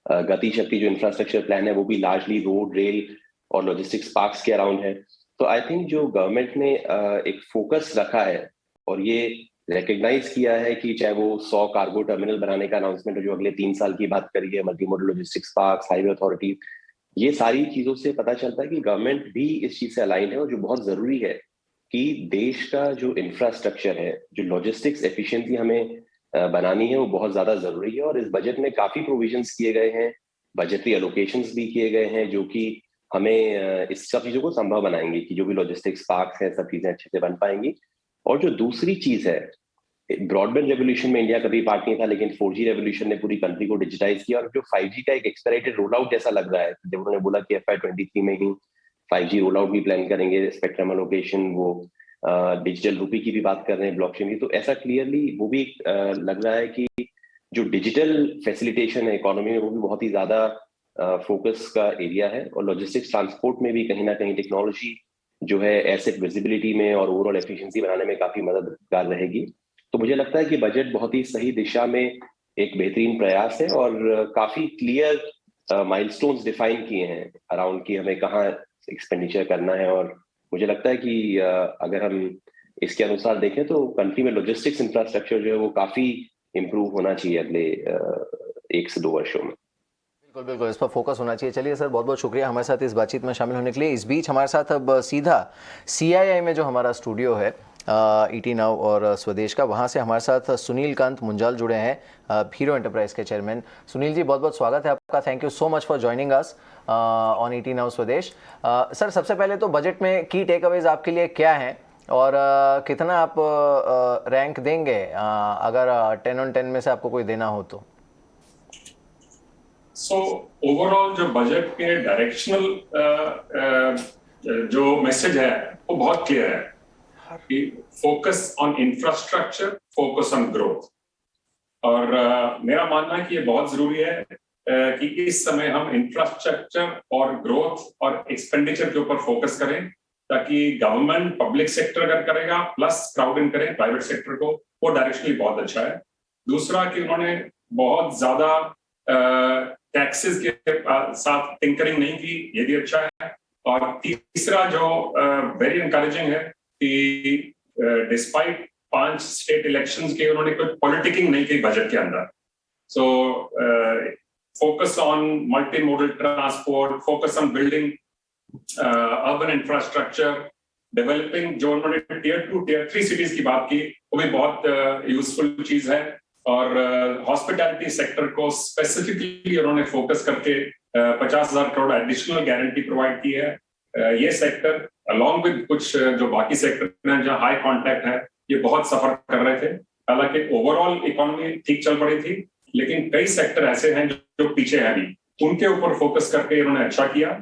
गति शक्ति जो इंफ्रास्ट्रक्चर प्लान है वो भी लार्जली रोड, रेल और लॉजिस्टिक्स पार्क्स के अराउंड है। तो आई थिंक जो गवर्नमेंट ने एक फोकस रखा है और ये रिकग्नाइज किया है कि चाहे वो 100 कार्गो टर्मिनल बनाने का अनाउंसमेंट है जो अगले 3 साल की बात करी है, multi modal logistics parks, highway authority, ये सारी चीजों से पता चलता है कि गवर्नमेंट भी इस चीज से अलाइन है। और जो बहुत जरूरी है कि देश का जो इंफ्रास्ट्रक्चर है, जो लॉजिस्टिक्स एफिशिएंसी हमें बनानी है, वो बहुत ज्यादा जरूरी है। और इस बजट में काफी प्रोविजंस किए गए हैं, बजटरी एलोकेशंस भी किए गए हैं, जो कि हमें इस सब चीजों को संभव बनाएंगे कि जो भी लॉजिस्टिक्स पार्क्स है सब चीजें अच्छे से बन पाएंगी। और जो दूसरी चीज है, ब्रॉडबैंड रेवोल्यूशन में इंडिया कभी पार्ट नहीं था, लेकिन 4G रेवोल्यूशन ने पूरी कंट्री को डिजिटाइज किया। और जो 5G का एक एक्सपेक्टेड रोल आउट जैसा लग रहा है, जब उन्होंने बोला कि FY23 में ही 5G रोल आउट भी प्लान करेंगे, स्पेक्ट्रम एलोकेशन, वो डिजिटल रूपी की भी बात कर रहे हैं, ब्लॉकचेन की, तो ऐसा क्लियरली वो भी लग रहा है कि जो डिजिटल फैसिलिटेशन है इकोनॉमी में वो भी बहुत ही ज्यादा फोकस का एरिया है। और लॉजिस्टिक्स ट्रांसपोर्ट में भी कहीं ना कहीं टेक्नोलॉजी जो है एसेट विजिबिलिटी में और ओवरऑल एफिशिएंसी बनाने में काफी मददगार रहेगी। तो मुझे लगता है कि बजट बहुत ही सही दिशा में एक बेहतरीन प्रयास है और काफी क्लियर माइलस्टोन्स डिफाइन किए हैं अराउंड कि हमें कहाँ एक्सपेंडिचर करना है। और मुझे लगता है कि अगर हम इसके अनुसार देखें तो कंट्री में लॉजिस्टिक्स इंफ्रास्ट्रक्चर जो है वो काफी इम्प्रूव होना चाहिए अगले 1 से 2 वर्षों में। बिल्कुल बिल्कुल, इस पर फोकस होना चाहिए। चलिए सर, बहुत बहुत शुक्रिया हमारे साथ इस बातचीत में शामिल होने के लिए। इस बीच हमारे साथ अब सीधा CII में जो हमारा स्टूडियो है ET नाउ और स्वदेश का, वहाँ से हमारे साथ सुनील कांत मुंजाल जुड़े हैं, हीरो एंटरप्राइज के चेयरमैन। सुनील जी, बहुत बहुत स्वागत है आपका। Thank you so much for joining us on ET now स्वदेश। सर, सबसे पहले तो बजट में की टेक अवेज आपके लिए क्या हैं और कितना आप रैंक देंगे अगर 10 on 10 में से आपको कोई देना हो तो? सो ओवरऑल जो बजट के डायरेक्शनल जो मैसेज है वो बहुत क्लियर है कि focus on infrastructure, focus on growth. और मेरा मानना है कि ये बहुत जरूरी है कि इस समय हम इंफ्रास्ट्रक्चर और ग्रोथ और एक्सपेंडिचर के ऊपर फोकस करें, ताकि गवर्नमेंट पब्लिक सेक्टर अगर करेगा प्लस क्राउड इन करें प्राइवेट सेक्टर को, वो डायरेक्शनली बहुत अच्छा है। दूसरा कि उन्होंने बहुत ज्यादा टैक्सेस के साथ टिंकरिंग नहीं की, ये भी अच्छा है। और तीसरा जो वेरी एनकरेजिंग है कि डिस्पाइट 5 स्टेट इलेक्शंस के उन्होंने कोई पॉलिटिकिंग नहीं की बजट के अंदर। So focus on multi modal transport, focus on building urban infrastructure, developing जो उन्होंने टियर 2 टियर 3 सिटीज की बात की, वो भी बहुत यूजफुल चीज है। और हॉस्पिटैलिटी सेक्टर को स्पेसिफिकली उन्होंने फोकस करके 50,000 करोड़ एडिशनल गारंटी प्रोवाइड की है। ये सेक्टर अलॉन्ग विद कुछ जो बाकी सेक्टर हैं जहाँ हाई कॉन्टैक्ट है, ये बहुत सफर कर रहे थे। हालांकि ओवरऑल इकोनॉमी ठीक चल पड़ी थी, लेकिन कई सेक्टर ऐसे हैं जो पीछे हैं अभी, उनके ऊपर फोकस करके इन्होंने अच्छा किया।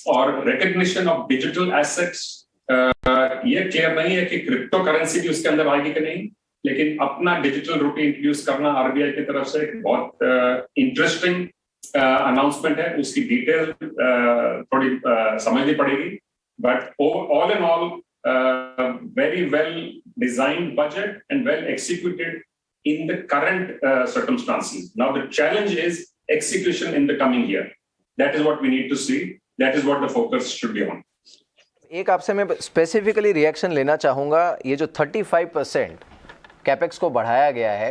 और रिकग्निशन ऑफ डिजिटल एसेट्स, ये क्लियर नहीं है कि क्रिप्टो करेंसी भी उसके अंदर आएगी कि नहीं, लेकिन अपना डिजिटल रूपी इंट्रोड्यूस करना आरबीआई की तरफ से एक बहुत इंटरेस्टिंग अनाउंसमेंट है। उसकी डिटेल थोड़ी समझनी पड़ेगी, but all in all very well designed budget and well executed in the current circumstances. Now the challenge is execution in the coming year. That is what we need to see. That is what the focus should be on. एक आपसे मैं specifically reaction लेना चाहूँगा, ये जो 35% capex को बढ़ाया गया है,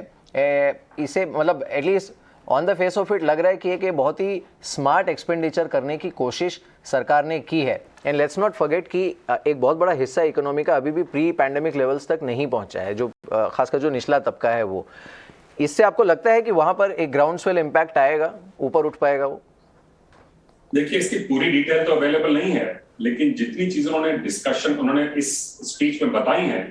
इसे मतलब at least on the face of it लग रहा है कि एक बहुत ही स्मार्ट एक्सपेंडिचर करने की कोशिश सरकार ने की है। एंड लेट्स नॉट फॉरगेट कि एक बहुत बड़ा हिस्सा इकोनॉमी का अभी भी प्री पैंडेमिक लेवल्स तक नहीं पहुंचा है, जो खासकर जो निचला तबका है वो। इससे आपको लगता है कि वहां पर एक ग्राउंड स्वेल इम्पैक्ट आएगा, ऊपर उठ पाएगा वो? देखिए, इसकी पूरी डिटेल तो अवेलेबल नहीं है, लेकिन जितनी चीजें उन्होंने इस स्पीच में बताई हैं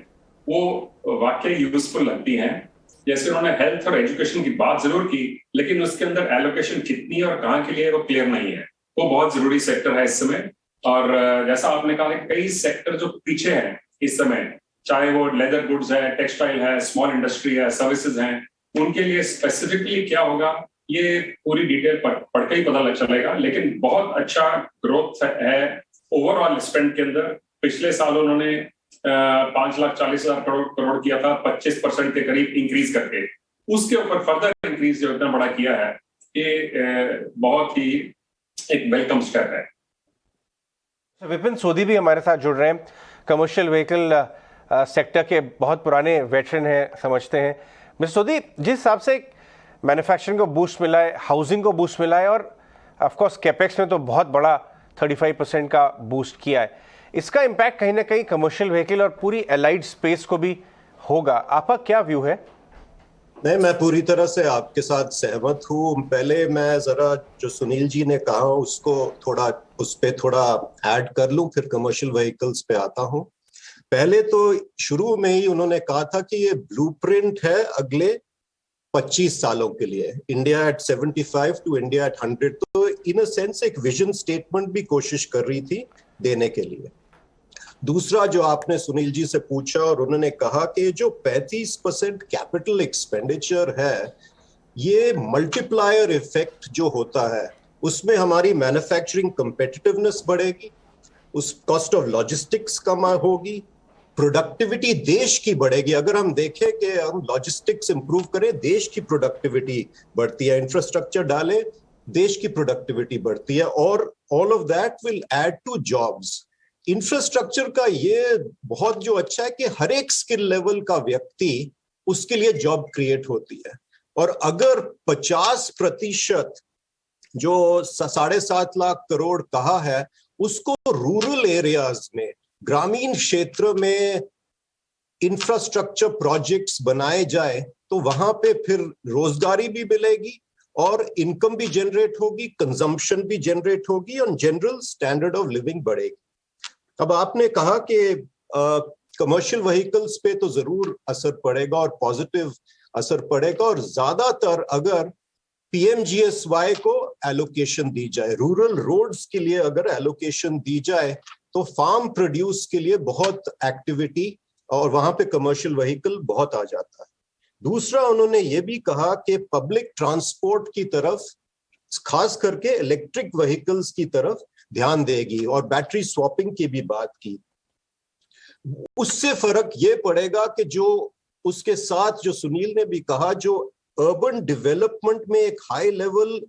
वो वाकई यूजफुल लगती हैं। जैसे उन्होंने हेल्थ और एजुकेशन की बात जरूर की, लेकिन उसके अंदर एलोकेशन कितनी है और कहाँ के लिए वो क्लियर नहीं है। वो बहुत जरूरी सेक्टर है इस समय, और जैसा आपने कहा कई सेक्टर जो पीछे हैं इस समय, चाहे वो लेदर गुड्स है, टेक्सटाइल है, स्मॉल इंडस्ट्री है, सर्विसेज हैं, उनके लिए स्पेसिफिकली क्या होगा ये पूरी डिटेल पढ़ के ही पता चलेगा। लेकिन बहुत अच्छा ग्रोथ है ओवरऑल स्पेंड के अंदर। पिछले साल उन्होंने 5,40,000 करोड़ किया था, 25% के करीब इंक्रीज करके। उसके ऊपर फर्दर इंक्रीज जो इतना बड़ा किया है, ये बहुत ही एक वेलकम स्टेप है। विपिन सोधी भी हमारे साथ जुड़ रहे हैं, कमर्शियल व्हीकल सेक्टर के बहुत पुराने वेटरन हैं, समझते हैं। मिस्टर सोधी, जिस हिसाब से मैन्युफैक्चरिंग को बूस्ट मिला है, हाउसिंग को बूस्ट मिला है, और ऑफकोर्स कैपेक्स में तो बहुत बड़ा 35% का बूस्ट किया है, इसका इम्पैक्ट कहीं ना कहीं कमर्शियल व्हीकल और पूरी एलाइड स्पेस को भी होगा। आपका क्या व्यू है? नहीं, मैं पूरी तरह से आपके साथ सहमत हूँ। पहले मैं जरा जो सुनील जी ने कहा उसको थोड़ा उस पे थोड़ा ऐड कर लूं, फिर कमर्शियल व्हीकल्स पे आता हूँ। पहले तो शुरू में ही उन्होंने कहा था कि ये ब्लूप्रिंट है अगले 25 सालों के लिए, India at 75 to India at 100। तो इन अ सेंस एक विजन स्टेटमेंट भी कोशिश कर रही थी देने के लिए। दूसरा जो आपने सुनील जी से पूछा और उन्होंने कहा कि जो 35% कैपिटल एक्सपेंडिचर है, ये मल्टीप्लायर इफेक्ट जो होता है उसमें हमारी मैन्युफैक्चरिंग कंपेटिटिवनेस बढ़ेगी, उस कॉस्ट ऑफ लॉजिस्टिक्स कम होगी, प्रोडक्टिविटी देश की बढ़ेगी। अगर हम देखें कि हम लॉजिस्टिक्स इंप्रूव करें, देश की प्रोडक्टिविटी बढ़ती है, इंफ्रास्ट्रक्चर डालें, देश की प्रोडक्टिविटी बढ़ती है, और all of that will add to jobs. Infrastructure का ये बहुत जो अच्छा है कि हर एक स्किल लेवल का व्यक्ति, उसके लिए जॉब क्रिएट होती है। और अगर 50% जो 7.5 लाख करोड़ कहा है उसको रूरल एरियाज में, ग्रामीण क्षेत्र में इंफ्रास्ट्रक्चर प्रोजेक्ट्स बनाए जाए तो वहां पे फिर रोजगारी भी मिलेगी और इनकम भी जनरेट होगी, कंजम्पशन भी जनरेट होगी और जनरल स्टैंडर्ड ऑफ लिविंग बढ़ेगी। अब आपने कहा कि कमर्शियल व्हीकल्स पे तो जरूर असर पड़ेगा और पॉजिटिव असर पड़ेगा, और ज्यादातर अगर पीएमजीएसवाई को एलोकेशन दी जाए, रूरल रोड्स के लिए अगर एलोकेशन दी जाए, तो फार्म प्रोड्यूस के लिए बहुत एक्टिविटी और वहां पे कमर्शियल व्हीकल बहुत आ जाता है। दूसरा उन्होंने ये भी कहा कि पब्लिक ट्रांसपोर्ट की तरफ, खास करके इलेक्ट्रिक व्हीकल्स की तरफ ध्यान देगी, और बैटरी स्वैपिंग की भी बात की। उससे फर्क ये पड़ेगा कि जो उसके साथ जो सुनील ने भी कहा, जो अर्बन डेवलपमेंट में एक high level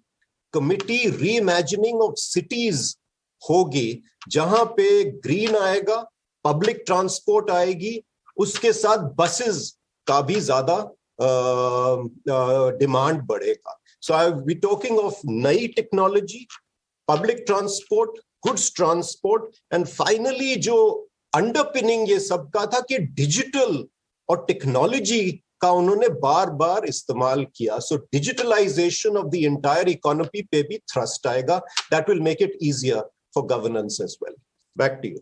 committee reimagining of cities होगी, जहां पे ग्रीन आएगा, पब्लिक ट्रांसपोर्ट आएगी, उसके साथ बसेस का भी ज्यादा डिमांड बढ़ेगा। सो आई वी टॉकिंग ऑफ नई technology, public transport, goods transport, and finally जो अंडरपिनिंग ये सब का था कि डिजिटल और टेक्नोलॉजी का उन्होंने बार बार इस्तेमाल किया। So digitalization of the entire economy पे भी थ्रस्ट आएगा। That will make it easier for governance as well. Back to you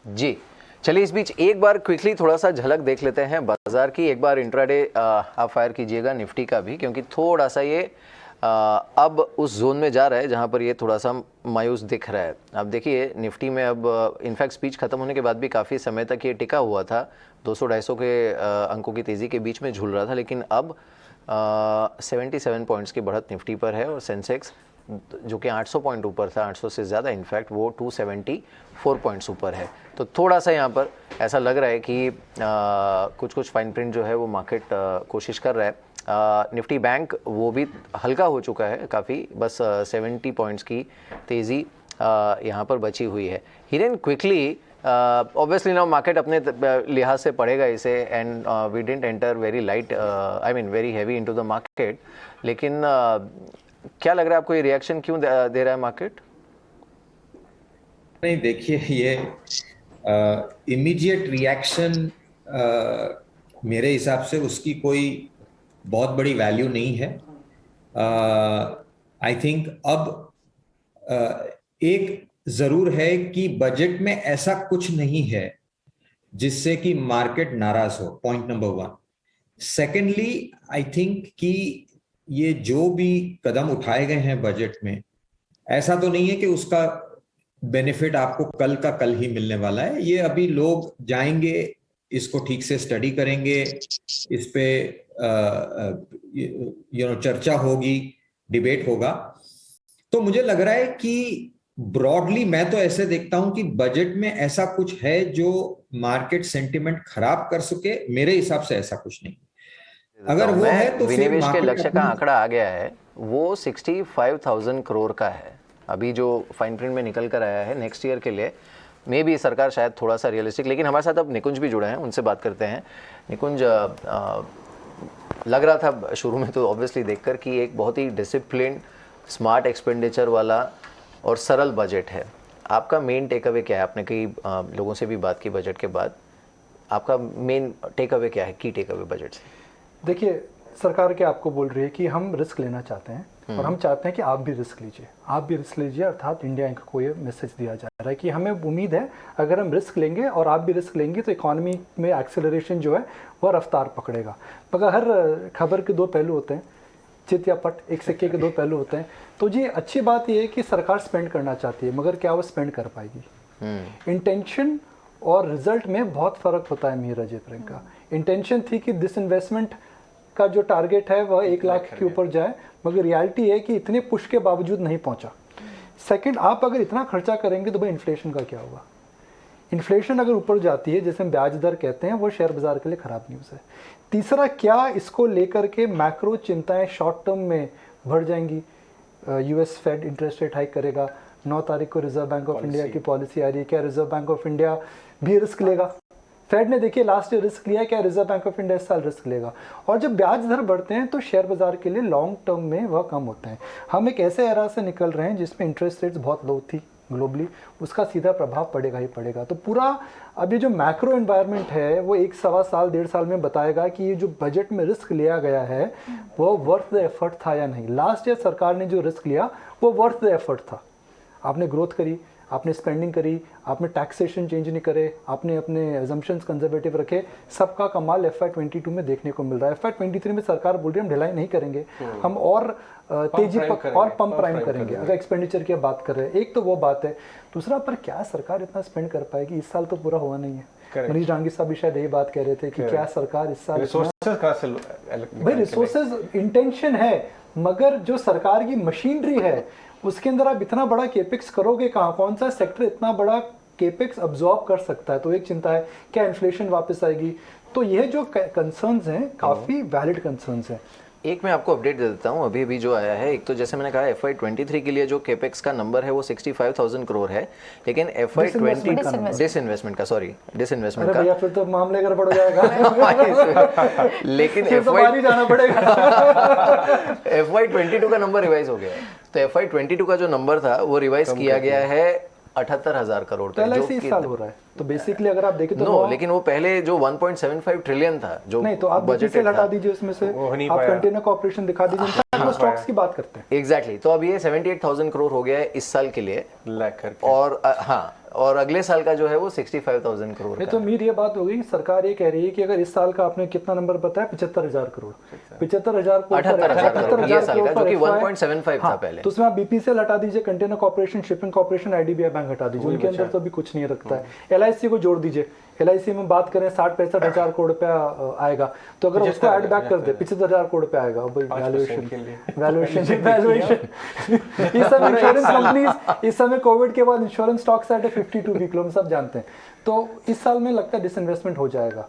ji. चलिए, इस बीच एक बार क्विकली थोड़ा सा झलक देख लेते हैं बाजार की। एक बार इंट्राडे आप फायर कीजिएगा निफ्टी का भी, क्योंकि थोड़ा सा ये अब उस जोन में जा रहा है जहां पर ये थोड़ा सा मायूस दिख रहा है। अब देखिए निफ्टी में अब इनफैक्ट स्पीच खत्म होने के बाद भी काफ़ी समय तक ये टिका हुआ था, 200-250 के अंकों की तेज़ी के बीच में झूल रहा था, लेकिन अब 77 पॉइंट्स की बढ़त निफ्टी पर है और सेंसेक्स जो कि 800 पॉइंट ऊपर था, 800 से ज़्यादा इनफैक्ट, वो 274 पॉइंट्स ऊपर है। तो थोड़ा सा यहाँ पर ऐसा लग रहा है कि कुछ फाइन प्रिंट जो है वो मार्केट कोशिश कर रहा है। निफ्टी बैंक वो भी हल्का हो चुका है काफ़ी, बस 70 पॉइंट्स की तेज़ी यहाँ पर बची हुई है। Hiren, quickly, obviously now market अपने लिहाज से पड़ेगा इसे, and we didn't enter very light, I mean very heavy into the market, लेकिन क्या लग रहा है आपको, ये रिएक्शन क्यों दे रहा है मार्केट? नहीं, देखिए, ये इमीडिएट रिएक्शन मेरे हिसाब से उसकी कोई बहुत बड़ी वैल्यू नहीं है। आई थिंक अब एक जरूर है कि बजट में ऐसा कुछ नहीं है जिससे कि मार्केट नाराज हो, point number 1। Secondly, I think कि ये जो भी कदम उठाए गए हैं बजट में, ऐसा तो नहीं है कि उसका बेनिफिट आपको कल का कल ही मिलने वाला है। ये अभी लोग जाएंगे, इसको ठीक से स्टडी करेंगे, इस पे चर्चा होगी, डिबेट होगा। तो मुझे लग रहा है कि ब्रॉडली मैं तो ऐसे देखता हूं कि बजट में ऐसा कुछ है जो मार्केट सेंटिमेंट खराब कर सके। मेरे हिसाब से ऐसा कुछ नहीं। अगर वो है तो विनिवेश के लक्ष्य का आंकड़ा आ गया है, वो 65,000 करोड़ का है अभी जो फाइन प्रिंट में निकल कर आया है नेक्स्ट ईयर के लिए। मे भी सरकार शायद थोड़ा सा रियलिस्टिक, लेकिन हमारे साथ अब निकुंज भी जुड़े हैं, उनसे बात करते हैं। निकुंज, लग रहा था शुरू में तो ऑब्वियसली देखकर कि एक बहुत ही डिसिप्लिन, स्मार्ट एक्सपेंडिचर वाला और सरल बजट है। आपका मेन टेक अवे क्या है? आपने कई लोगों से भी बात की बजट के बाद, आपका मेन टेक अवे क्या है, की टेक अवे बजट से? देखिए, सरकार क्या आपको बोल रही है कि हम रिस्क लेना चाहते हैं और हम चाहते हैं कि आप भी रिस्क लीजिए, आप भी रिस्क लीजिए। अर्थात इंडिया इंक को ये मैसेज दिया जा रहा है कि हमें उम्मीद है अगर हम रिस्क लेंगे और आप भी रिस्क लेंगे तो इकोनॉमी में एक्सेलरेशन जो है वह रफ्तार पकड़ेगा। मगर हर खबर के दो पहलू होते हैं, चित या पट, एक सिक्के के दो पहलू होते हैं। तो जी अच्छी बात यह है कि सरकार स्पेंड करना चाहती है, मगर क्या वो स्पेंड कर पाएगी? इंटेंशन और रिजल्ट में बहुत फ़र्क होता है मीरा जी प्रियंका। इंटेंशन थी कि डिसइन्वेस्टमेंट का जो टारगेट है वह 1 लाख के ऊपर जाए, मगर रियलिटी है कि इतने पुश के बावजूद नहीं पहुंचा। सेकंड, आप अगर इतना खर्चा करेंगे तो भाई इन्फ्लेशन का क्या होगा? इन्फ्लेशन अगर ऊपर जाती है, जैसे हम ब्याज दर कहते हैं, वो शेयर बाजार के लिए ख़राब न्यूज़ है। तीसरा, क्या इसको लेकर के मैक्रो चिंताएं शॉर्ट टर्म में बढ़ जाएंगी? US Fed interest rate hike करेगा, 9 तारीख को रिजर्व बैंक ऑफ इंडिया की पॉलिसी आ रही है, क्या रिजर्व बैंक ऑफ इंडिया भी रिस्क लेगा? फेड ने देखिए लास्ट ईयर रिस्क लिया, क्या रिजर्व बैंक ऑफ इंडिया इस साल रिस्क लेगा? और जब ब्याज दर बढ़ते हैं तो शेयर बाजार के लिए लॉन्ग टर्म में वह कम होते हैं। हम एक ऐसे एरा से निकल रहे हैं जिसमें इंटरेस्ट रेट्स बहुत लो थी ग्लोबली, उसका सीधा प्रभाव पड़ेगा ही पड़ेगा। तो पूरा अभी जो मैक्रो एनवायरनमेंट है वो 1 सवा साल 1.5 साल में बताएगा कि ये जो बजट में रिस्क लिया गया है वो वर्थ द एफर्ट था या नहीं। लास्ट ईयर सरकार ने जो रिस्क लिया वो वर्थ द एफर्ट था। आपने ग्रोथ करी, आपने स्पेंडिंग करी, आपने टैक्सेशन चेंज नहीं करे, आपने अपने एजम्पशंस कंजर्वेटिव रखे, सबका कमाल FY22 में देखने को मिल रहा है। FY23 में सरकार बोल रही है हम ढिलाई नहीं करेंगे, हम और तेजी और पंप प्राइम करेंगे अगर एक्सपेंडिचर की बात कर रहे हैं। एक तो वो बात है। दूसरा, पर क्या सरकार इतना स्पेंड कर पाएगी? इस साल तो पूरा हुआ नहीं है। मनीष डांगी साहब भी शायद यही बात कह रहे थे कि क्या सरकार इस साल, भाई रिसोर्सेज इंटेंशन है, मगर जो सरकार की मशीनरी है उसके अंदर आप इतना बड़ा केपेक्स करोगे कहाँ? कौन सा सेक्टर इतना बड़ा केपेक्स अब्जॉर्ब कर सकता है? तो एक चिंता है, क्या इन्फ्लेशन वापस आएगी? तो यह जो कंसर्न्स हैं काफ़ी वैलिड कंसर्न्स हैं। एक मैं आपको अपडेट दे देता हूँ अभी भी जो आया है। एक तो जैसे मैंने कहा FY23 के लिए जो केपेक्स का नंबर है वो 65,000 करोड़ है, लेकिन FY20 डिसइन्वेस्टमेंट का, सॉरी डिसइन्वेस्टमेंट का, फिर तो मामले गड़बड़ हो जाएगा। लेकिन जाना पड़ेगा। FY22 का नंबर रिवाइज हो गया है। तो FY22 का जो नंबर था वो रिवाइज किया गया है 78,000 करोड़ का, जो इस साल हो रहा है। तो बेसिकली अगर आप देखें तो नो, लेकिन वो पहले जो 1.75 ट्रिलियन था जो नहीं, तो आप बजट से हटा दीजिए उसमें से, आप कंटेनर कॉर्पोरेशन दिखा दीजिए, हम स्टॉक्स की बात करते हैं। एग्जैक्टली। तो अब ये 78,000 करोड़ हो गया है इस साल के लिए, और हाँ, और अगले साल का जो है वो 65,000 करोड़ है। तो मीर ये बात हो गई, सरकार ये कह रही है कि अगर इस साल का आपने कितना नंबर बताया, 75,000 करोड़, 75,000 करोड़, 78,000 ये साल का, जो कि 1.75 था पहले। तो उसमें आप BPCL हटा दीजिए, container corporation, shipping corporation, IDBI bank हटा दीजिए, उनके अंदर तो अभी कुछ नहीं रखता है। LIC को जोड़ दीजिए, LIC में बात करें 60-65 हजार करोड़ रुपया आएगा, तो अगर उसको ऐड बैक कर दे 75 हजार करोड़ रुपया आएगा। वैल्यूएशन इस समय इंश्योरेंस कंपनीज, इस समय कोविड के बाद insurance stocks at 52 week low, हम सब जानते हैं। तो इस साल में लगता है डिसइन्वेस्टमेंट हो जाएगा,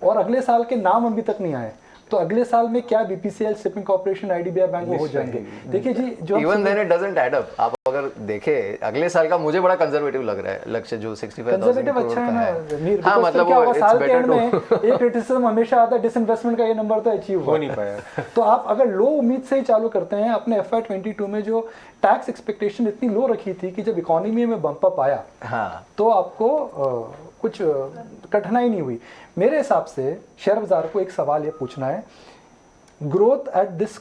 और अगले साल के नाम अभी तक नहीं आए, तो अगले साल में क्या BPCL, shipping corporation, IDBI bank वो हो जाएंगे। देखिए जी, जो even then it doesn't add up. आप अगर देखें अगले साल का, मुझे बड़ा कंजर्वेटिव लग रहा है लक्ष्य जो 65,000 कंजर्वेटिव अच्छा है ना। हाँ, मतलब क्या होगा साल के एंड में एक क्रिटिसिज्म हमेशा आता है डिसइन्वेस्टमेंट का, ये नंबर तो अचीव हो नहीं पाया। तो आप अगर लो उम्मीद से ही चालू करते हैं, अपने FY 22 में जो टैक्स एक्सपेक्टेशन इतनी लो रखी थी कि जब इकोनॉमी में बम्प अप आया, हाँ, तो आपको कुछ कठिनाई नहीं हुई। मेरे हिसाब से शेयर बाजार को एक सवाल ये पूछना है, growth at this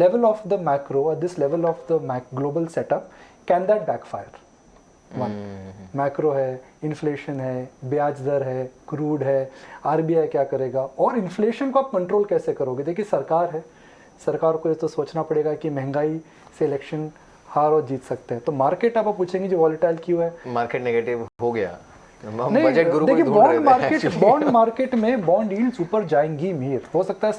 level of the macro or this level of the global setup, can that backfire? One, macro है, इन्फ्लेशन है, ब्याज दर है, क्रूड है, RBI क्या करेगा, और इन्फ्लेशन को आप कंट्रोल कैसे करोगे? देखिए सरकार है, सरकार को ये तो सोचना पड़ेगा कि महंगाई से इलेक्शन हार और जीत सकते हैं। तो मार्केट आप पूछेंगे जो वॉलेटाइल क्यों है, मार्केट नेगेटिव हो गया, बजट गुरु देखिए बॉन्ड मार्केट में बॉन्ड यील्ड्स ऊपर जाएंगी मीर, हो सकता है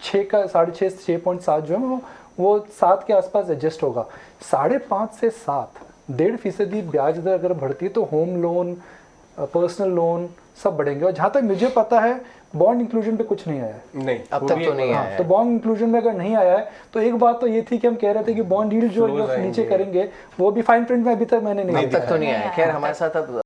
6.7 जो है वो 7 के आसपास एडजस्ट होगा। 5.5 से 7, 1.5% ब्याज दर अगर बढ़ती है तो होम लोन, पर्सनल लोन सब बढ़ेंगे। और जहाँ तक मुझे पता है बॉन्ड इंक्लूजन पे कुछ नहीं आया है, नहीं अब तक तो नहीं आया है। तो बॉन्ड इंक्लूजन में अगर नहीं आया है तो एक बात तो ये थी कि हम कह रहे थे कि बॉन्ड यील्ड जो नीचे करेंगे, वो भी फाइन प्रिंट में अभी तक मैंने नहीं, अब तक तो नहीं आया। खैर हमारे साथ अब